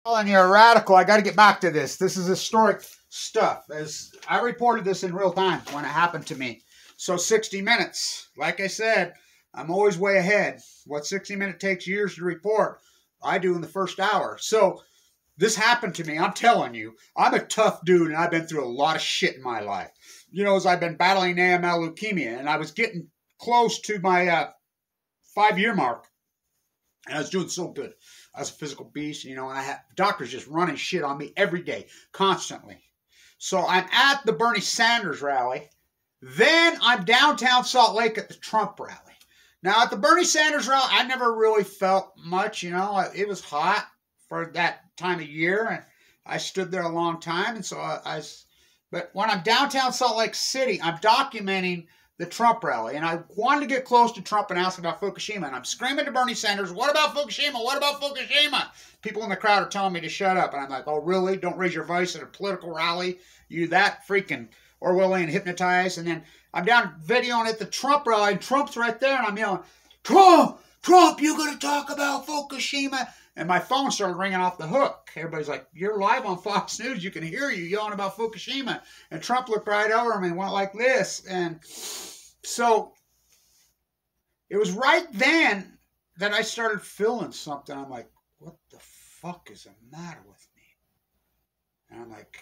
Calling you a radical. I got to get back to this. This is historic stuff. As I reported this in real time when it happened to me. So 60 minutes. Like I said, I'm always way ahead. What 60 minutes takes years to report, I do in the first hour. So this happened to me. I'm telling you, I'm a tough dude, and I've been through a lot of shit in my life. You know, as I've been battling AML leukemia, and I was getting close to my 5-year mark, and I was doing so good. I was a physical beast, you know, and I had doctors just running shit on me every day, constantly. So I'm at the Bernie Sanders rally. Then I'm downtown Salt Lake at the Trump rally. Now, at the Bernie Sanders rally, I never really felt much, you know. It was hot for that time of year, and I stood there a long time. And so but when I'm downtown Salt Lake City, I'm documenting the Trump rally. And I wanted to get close to Trump and ask about Fukushima. And I'm screaming to Bernie Sanders, what about Fukushima? What about Fukushima? People in the crowd are telling me to shut up. And I'm like, oh, really? Don't raise your voice at a political rally? You that freaking Orwellian hypnotized? And then I'm down videoing at the Trump rally, and Trump's right there. And I'm yelling, Trump, you got to talk about Fukushima. And my phone started ringing off the hook. Everybody's like, you're live on Fox News. You can hear you yelling about Fukushima. And Trump looked right over me and went like this. And so it was right then that I started feeling something. I'm like, what the fuck is the matter with me? And I'm like,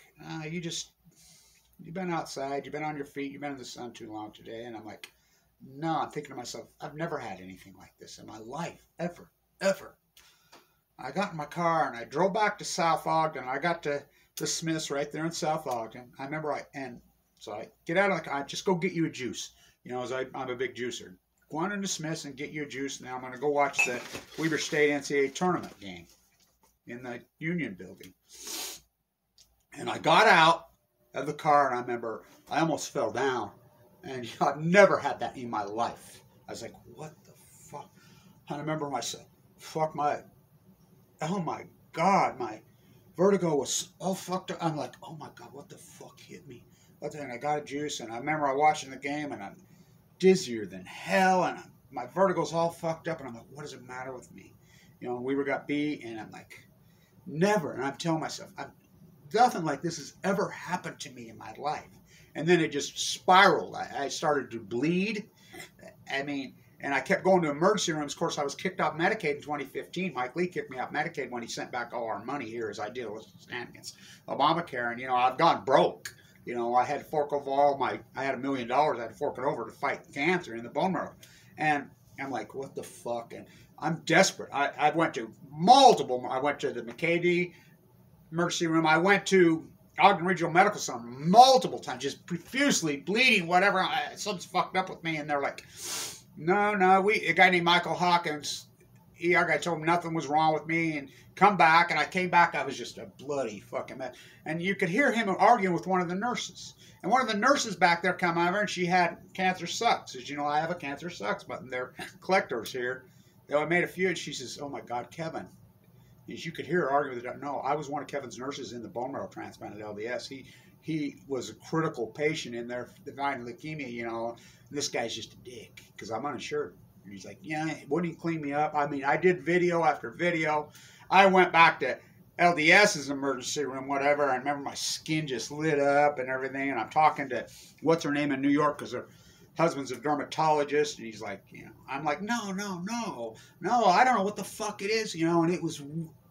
you've been outside. You've been on your feet. You've been in the sun too long today. And I'm like, no, I'm thinking to myself, I've never had anything like this in my life, ever. I got in my car and I drove back to South Ogden. I got to the Smiths right there in South Ogden. I remember so I get out of the car, I just go get you a juice. You know, as I'm a big juicer. Go on into Smiths and get you a juice. Now I'm going to go watch the Weber State NCAA tournament game in the Union building. And I got out of the car and I remember I almost fell down. And I've never had that in my life. I was like, what the fuck? And I remember myself, oh my God, my vertigo was all fucked up. I'm like, oh my God, what the fuck hit me? And I got a juice, and I remember I watching the game, and I'm dizzier than hell, and my vertigo's all fucked up, and I'm like, what does it matter with me? You know, Weber got beat, and I'm like, never. And I'm telling myself, nothing like this has ever happened to me in my life. And then it just spiraled. I started to bleed. And I kept going to emergency rooms. Of course, I was kicked off Medicaid in 2015. Mike Lee kicked me off Medicaid when he sent back all our money here as I did with stand against Obamacare. And, you know, I've gone broke. You know, I had to fork over I had $1 million. I had to fork it over to fight cancer in the bone marrow. And I'm like, what the fuck? And I'm desperate. I went to I went to the McCady emergency room. I went to Ogden Regional Medical Center multiple times, just profusely bleeding, whatever. Something's fucked up with me. And they're like, no, a guy named Michael Hawkins, ER guy, told him nothing was wrong with me and come back. And I came back, I was just a bloody fucking mess. And you could hear him arguing with one of the nurses. And one of the nurses back there come over, and she had cancer sucks. As you know, I have a cancer sucks button. They're collectors here. Though I made a few, and she says, oh my God, Kevin. As you could hear her arguing with her. No, I was one of Kevin's nurses in the bone marrow transplant at LDS. He was a critical patient in there, divine leukemia, you know. And this guy's just a dick because I'm uninsured. And he's like, yeah, wouldn't he clean me up? I mean, I did video after video. I went back to LDS's emergency room, whatever. I remember my skin just lit up and everything. And I'm talking to what's her name in New York because her husband's a dermatologist. And he's like, you know, I'm like, no, I don't know what the fuck it is, you know. And it was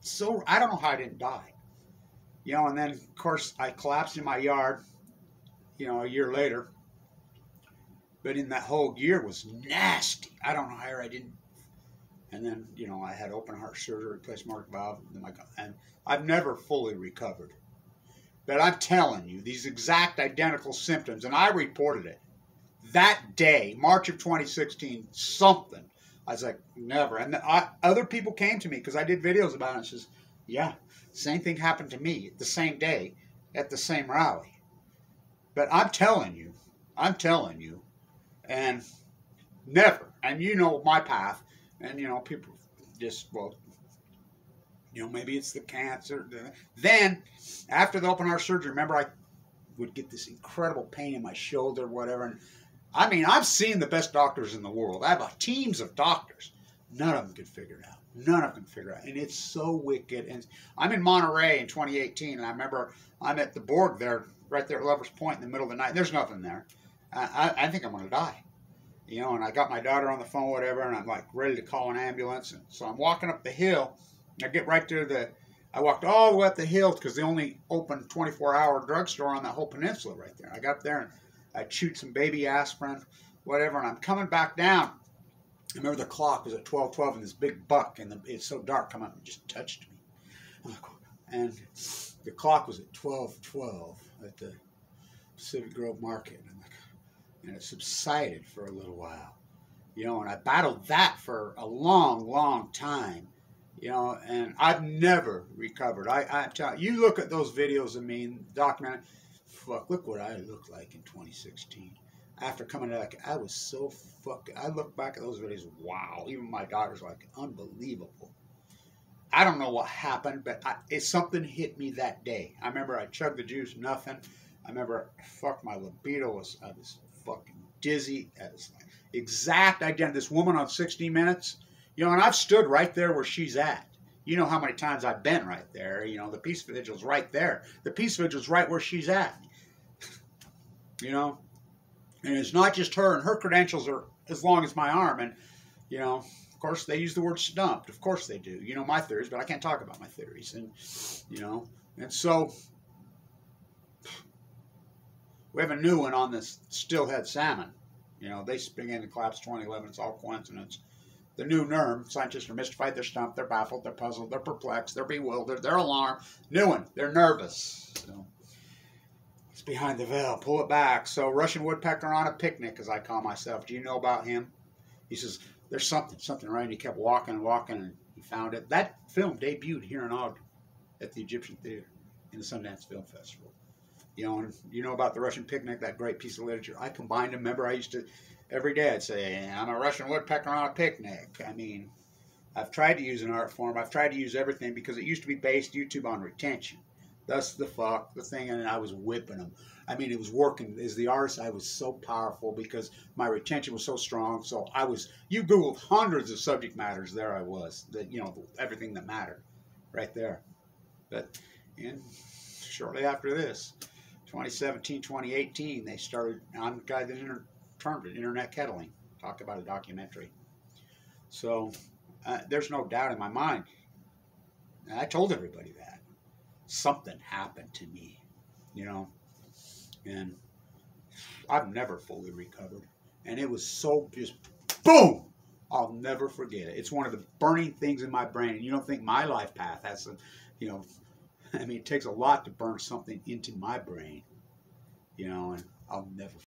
so, I don't know how I didn't die. You know, and then, of course, I collapsed in my yard, you know, a year later. But in that whole year was nasty. I don't know how I didn't. And then, you know, I had open heart surgery, replaced Mark valve, and I've never fully recovered. But I'm telling you, these exact identical symptoms, and I reported it. That day, March of 2016, something. I was like, never. And other people came to me because I did videos about it and says, yeah, same thing happened to me the same day at the same rally. But I'm telling you, and never. And you know my path. And, you know, people just, well, you know, maybe it's the cancer. Then, after the open heart surgery, remember I would get this incredible pain in my shoulder, whatever. And I mean, I've seen the best doctors in the world. I have teams of doctors. None of them could figure it out. None of them can figure it out. And it's so wicked. And I'm in Monterey in 2018, and I remember I'm at the board there, right there at Lover's Point in the middle of the night. There's nothing there. I think I'm going to die. You know, and I got my daughter on the phone, whatever, and I'm like ready to call an ambulance. And so I'm walking up the hill. I get right to I walked all the way up the hill because they only open 24-hour drugstore on that whole peninsula right there. I got up there and I chewed some baby aspirin, whatever, and I'm coming back down. I remember the clock was at 12:12, and this big buck, and it's so dark, come up and just touched me. And the clock was at 12:12 at the Pacific Grove Market. And it subsided for a little while, you know, and I battled that for a long, long time, you know, and I've never recovered. I tell you, look at those videos of me, documented, fuck, look what I looked like in 2016. After coming out, I was so fucking, I look back at those videos, wow, even my daughter's like, unbelievable. I don't know what happened, but something hit me that day. I remember I chugged the juice, nothing. I remember, fuck, my libido I was fucking dizzy. As exact identity. This woman on 60 Minutes, you know, and I've stood right there where she's at. You know how many times I've been right there. You know, the peace vigil's right there. The peace vigil's right where she's at. You know, and it's not just her, and her credentials are as long as my arm. And, you know, of course, they use the word stumped. Of course they do. You know my theories, but I can't talk about my theories. And, you know, and so we have a new one on this stillhead salmon. You know, they began to collapse 2011. It's all coincidence. The new NERM, scientists are mystified, they're stumped, they're baffled, they're puzzled, they're perplexed, they're bewildered, they're alarmed. New one, they're nervous. So it's behind the veil. Pull it back. So Russian woodpecker on a picnic, as I call myself. Do you know about him? He says, there's something right. And he kept walking and walking, and he found it. That film debuted here in Ogden at the Egyptian Theater in the Sundance Film Festival. You know, and you know about the Russian picnic, that great piece of literature. I combined them. Remember, I used to, every day I'd say, I'm a Russian woodpecker on a picnic. I mean, I've tried to use an art form. I've tried to use everything because it used to be based YouTube on retention. That's the thing, and I was whipping them. I mean, it was working. As the artist, I was so powerful because my retention was so strong. So you Googled hundreds of subject matters, there I was. You know, everything that mattered right there. But, and shortly after this, 2017, 2018, they started on the guy that termed it internet kettling. Talk about a documentary. So there's no doubt in my mind. And I told everybody that. Something happened to me, you know. And I've never fully recovered. And it was so just boom! I'll never forget it. It's one of the burning things in my brain. And you don't think my life path has some, you know, I mean, it takes a lot to burn something into my brain, you know, and I'll never